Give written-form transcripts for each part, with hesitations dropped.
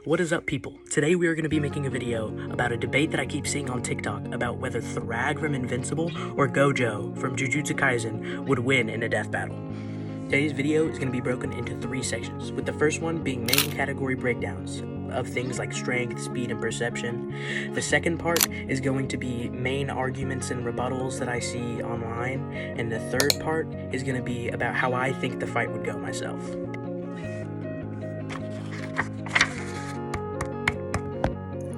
What is up, people? Today we are going to be making a video about a debate that I keep seeing on TikTok about whether Thragg from Invincible or Gojo from Jujutsu Kaisen would win in a death battle. Today's video is going to be broken into 3 sections, with the first one being main category breakdowns of things like strength, speed, and perception. The second part is going to be main arguments and rebuttals that I see online, and the third part is going to be about how I think the fight would go myself.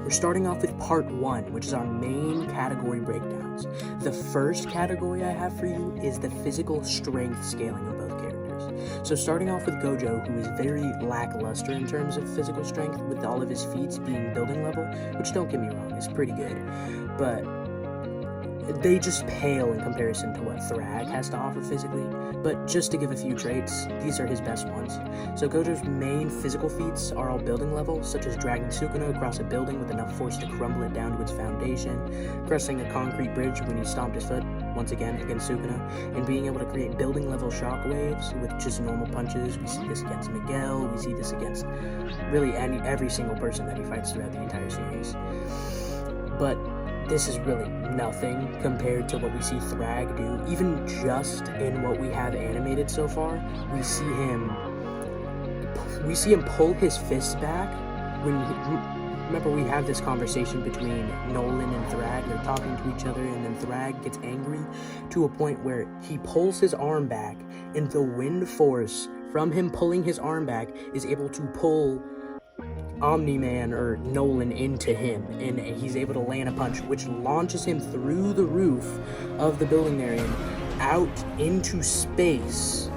We're starting off with part 1, which is our main category breakdowns. The first category I have for you is the physical strength scaling of both characters. So starting off with Gojo, who is very lackluster in terms of physical strength, with all of his feats being building level, which, don't get me wrong, is pretty good, but they just pale in comparison to what Thragg has to offer physically. But just to give a few traits, these are his best ones. So Gojo's main physical feats are all building level, such as dragging Sukuna across a building with enough force to crumble it down to its foundation, crossing a concrete bridge when he stomped his foot, once again against Sukuna, and being able to create building level shockwaves with just normal punches. We see this against Miguel, we see this against really every single person that he fights throughout the entire series. But this is really nothing compared to what we see Thragg do. Even just in what we have animated so far, we see him pull his fists back. Remember, we have this conversation between Nolan and Thragg. They're talking to each other, and then Thragg gets angry to a point where he pulls his arm back, and the wind force from him pulling his arm back is able to pull Omni-Man or Nolan into him, and he's able to land a punch which launches him through the roof of the building they're in out into space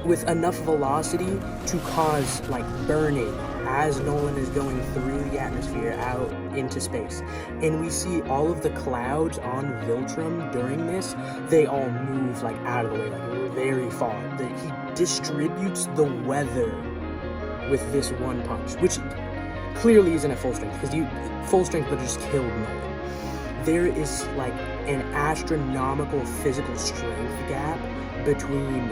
with enough velocity to cause like burning as Nolan is going through the atmosphere out into space. And we see all of the clouds on Viltrum during this, they all move like out of the way, like very far. He distributes the weather with this one punch, which clearly isn't at full strength, because full strength would have just killed Nolan. There is like an astronomical physical strength gap between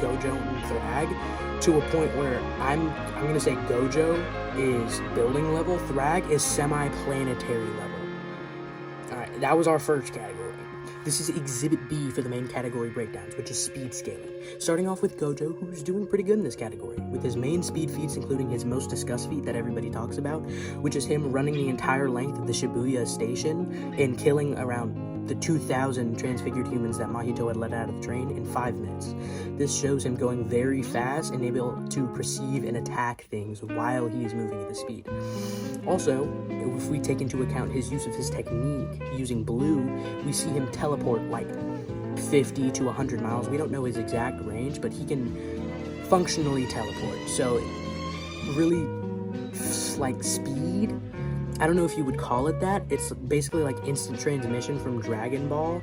Gojo and Thragg, to a point where I'm gonna say Gojo is building level, Thragg is semi-planetary level. Alright, that was our first category. This is Exhibit B for the main category breakdowns, which is speed scaling. Starting off with Gojo, who's doing pretty good in this category, with his main speed feats including his most discussed feat that everybody talks about, which is him running the entire length of the Shibuya station and killing around the 2,000 transfigured humans that Mahito had let out of the train in 5 minutes. This shows him going very fast and able to perceive and attack things while he is moving at the speed. Also, if we take into account his use of his technique using blue, we see him teleport like 50 to 100 miles. We don't know his exact range, but he can functionally teleport. So really, like, speed, I don't know if you would call it that. It's basically like instant transmission from Dragon Ball.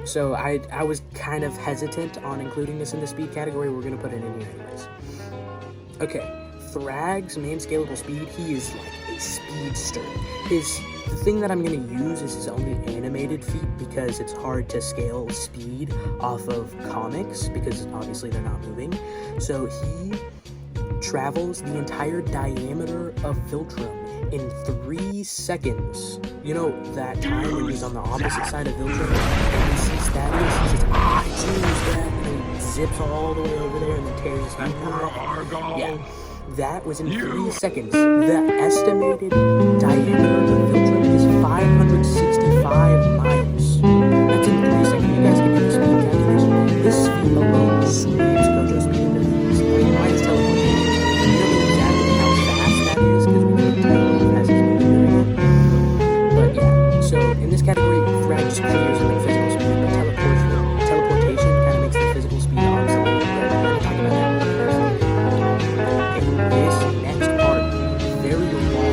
So I was kind of hesitant on including this in the speed category. We're going to put it in here anyways. Okay, Thragg's main scalable speed, he is like a speedster. The thing that I'm going to use is his only animated feat, because it's hard to scale speed off of comics, because obviously they're not moving. So he travels the entire diameter of Viltrum in 3 seconds. You know that time when he's on the opposite side of Viltrum and he sees Thaddeus, he says, "I choose that," and he zips all the way over there and then tears his feet apart. Yeah, that was in 3 seconds. The estimated diameter of Viltrum is 565 miles. That's in 3 seconds. You guys can do the speed calculation. This speed alone sweeps Gojo's speed into these. Why is teleporting? We don't know exactly how fast that is, because we can't tell how fast he's moving during it. But yeah, so in this category, Thragg just clears him in physical speed, but teleportation kind of makes the physical speed obsolete. We're going to talk about that later. In this next part, very long.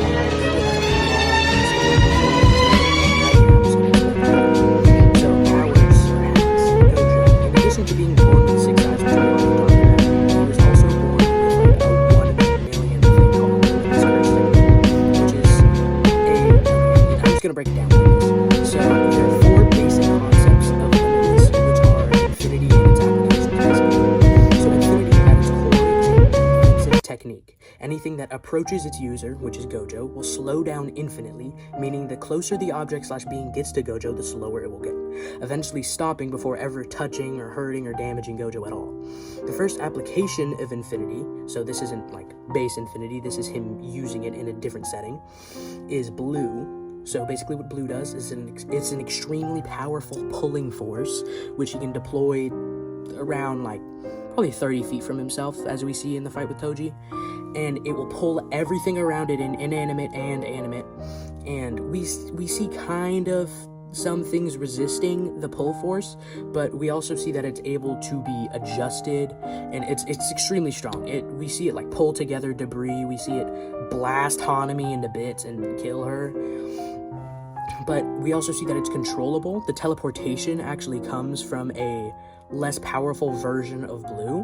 So powers Gojo. In addition to being born with 6 eyes, anything that approaches its user, which is Gojo, will slow down infinitely, meaning the closer the object/being gets to Gojo, the slower it will get, eventually stopping before ever touching or hurting or damaging Gojo at all. The first application of infinity, so this isn't like base infinity, this is him using it in a different setting, is blue. So basically what blue does is it's an extremely powerful pulling force, which he can deploy around like probably 30 feet from himself, as we see in the fight with Toji, and it will pull everything around it, in inanimate and animate, and we see kind of some things resisting the pull force, but we also see that it's able to be adjusted, and it's extremely strong. We see it like pull together debris, we see it blast Hanami into bits and kill her, but we also see that it's controllable. The teleportation actually comes from a less powerful version of blue,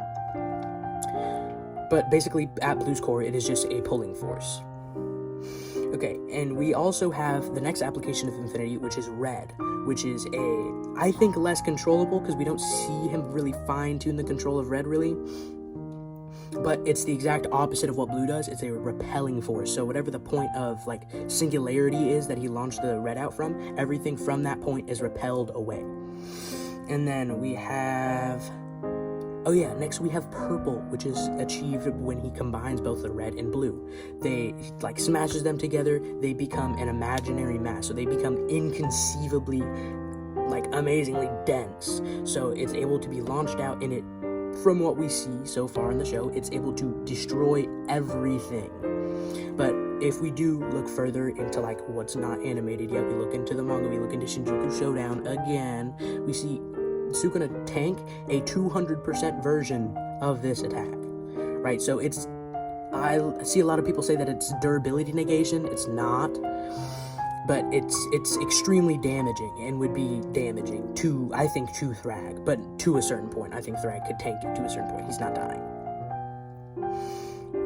but basically at blue's core it is just a pulling force. Okay, and we also have the next application of infinity, which is red, which is I think less controllable, because we don't see him really fine-tune the control of red really, but it's the exact opposite of what blue does. It's a repelling force. So whatever the point of like singularity is that he launched the red out from, everything from that point is repelled away. And then we have, next we have purple, which is achieved when he combines both the red and blue. They like smashes them together, they become an imaginary mass, so they become inconceivably, like amazingly dense. So it's able to be launched out, and it, from what we see so far in the show, it's able to destroy everything. But if we do look further into like what's not animated yet, we look into the manga, we look into Shinjuku Showdown again, we see Sukuna tank a 200% version of this attack, right? So I see a lot of people say that it's durability negation. It's not, but it's extremely damaging and would be damaging to, I think, to Thragg, but to a certain point. I think Thragg could tank it to a certain point. He's not dying.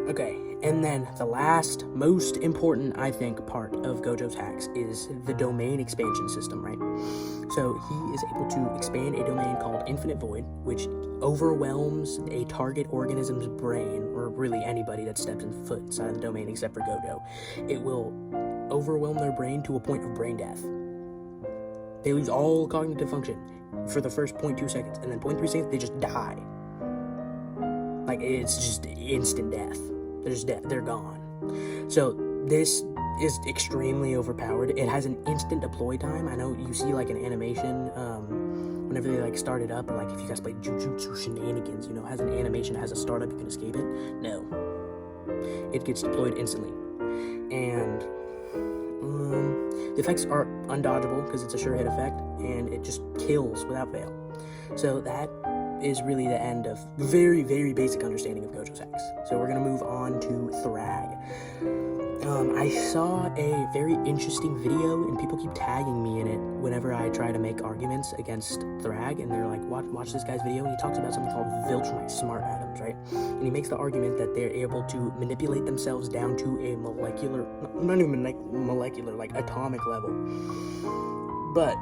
Okay, and then the last, most important, I think, part of Gojo's hacks is the domain expansion system, right? So he is able to expand a domain called Infinite Void, which overwhelms a target organism's brain, or really anybody that steps foot inside the domain except for Gojo. It will overwhelm their brain to a point of brain death. They lose all cognitive function for the first 0.2 seconds, and then 0.3 seconds, they just die. Like, it's just instant death. They're just dead. They're gone. So this is extremely overpowered. It has an instant deploy time. I know you see like an animation whenever they like start it up, or like if you guys play Jujutsu Shenanigans, you know, has an animation, has a startup, you can escape it. No, it gets deployed instantly, and the effects are undodgeable because it's a sure hit effect, and it just kills without fail. So that is really the end of very, very basic understanding of Gojo's hacks. So we're going to move on to Thragg. I saw a very interesting video, and people keep tagging me in it whenever I try to make arguments against Thragg, and they're like, watch this guy's video, and he talks about something called Viltrumite smart atoms, right? And he makes the argument that they're able to manipulate themselves down to a molecular, not even like molecular, like atomic level. But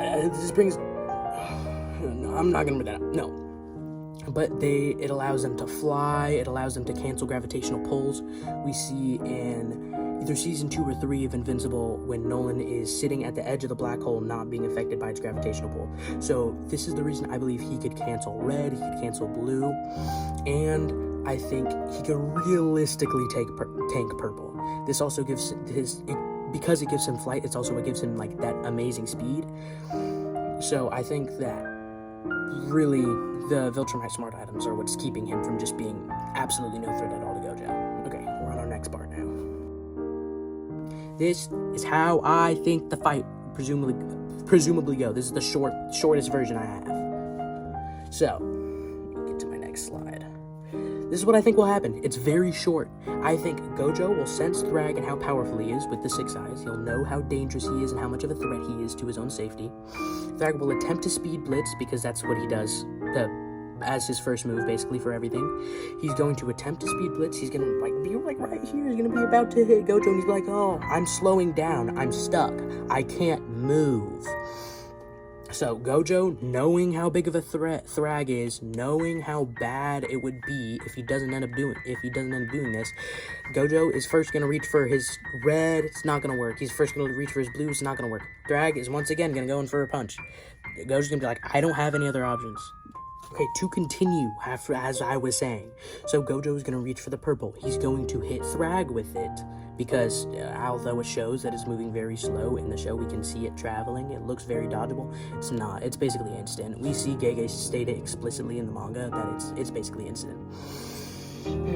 this brings, no, I'm not gonna bring that up, no. But it allows them to fly, it allows them to cancel gravitational pulls. We see in either season 2 or 3 of Invincible when Nolan is sitting at the edge of the black hole not being affected by its gravitational pull. So this is the reason I believe he could cancel red, he could cancel blue, and I think he could realistically tank purple. This also gives because it gives him flight, it's also what gives him like that amazing speed. So I think that really the Viltrumite smart items are what's keeping him from just being absolutely no threat at all to Gojo. Okay, we're on our next part now. This is how I think the fight presumably go. This is the shortest version I have. So, let me get to my next slide. This is what I think will happen. It's very short. I think Gojo will sense Thragg and how powerful he is with the 6 eyes. He'll know how dangerous he is and how much of a threat he is to his own safety. Thragg will attempt to speed blitz because that's what he does as his first move, basically, for everything. He's going to attempt to speed blitz. He's gonna be right here. He's gonna be about to hit Gojo, and he's like, "Oh, I'm slowing down. I'm stuck. I can't move." So Gojo, knowing how big of a threat Thragg is, knowing how bad it would be if he doesn't end up doing this, Gojo is first gonna reach for his red. It's not gonna work. He's first gonna reach for his blue. It's not gonna work. Thragg is once again gonna go in for a punch. Gojo's gonna be like, I don't have any other options. Okay, to continue, as I was saying, so Gojo is going to reach for the purple. He's going to hit Thragg with it, because although it shows that it's moving very slow, in the show we can see it traveling, it looks very dodgeable, it's not. It's basically instant. We see Gege state it explicitly in the manga that it's basically instant.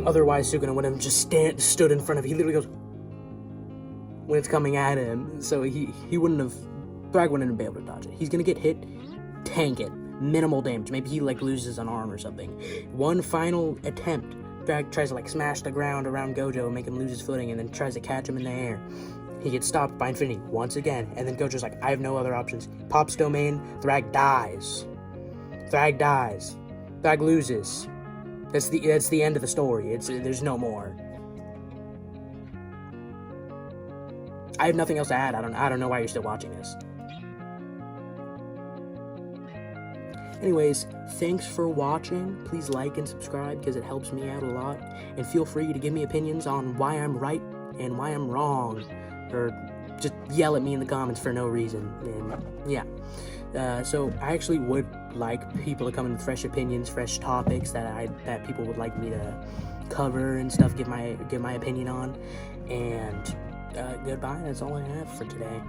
Otherwise, Sukuna would have just stood in front of it. He literally goes, when it's coming at him, so he wouldn't have, Thragg wouldn't have been able to dodge it. He's going to get hit, tank it. Minimal damage. Maybe he loses an arm or something. One final attempt. Thragg tries to smash the ground around Gojo and make him lose his footing, and then tries to catch him in the air. He gets stopped by Infinity once again, and then Gojo's like, I have no other options. Pops domain. Thragg dies. Thragg loses. That's the end of the story. There's no more. I have nothing else to add. I don't know why you're still watching this. Anyways, thanks for watching. Please like and subscribe because it helps me out a lot. And feel free to give me opinions on why I'm right and why I'm wrong. Or just yell at me in the comments for no reason. And yeah. So I actually would like people to come in with fresh opinions, fresh topics that people would like me to cover and stuff, give my opinion on. And goodbye. That's all I have for today.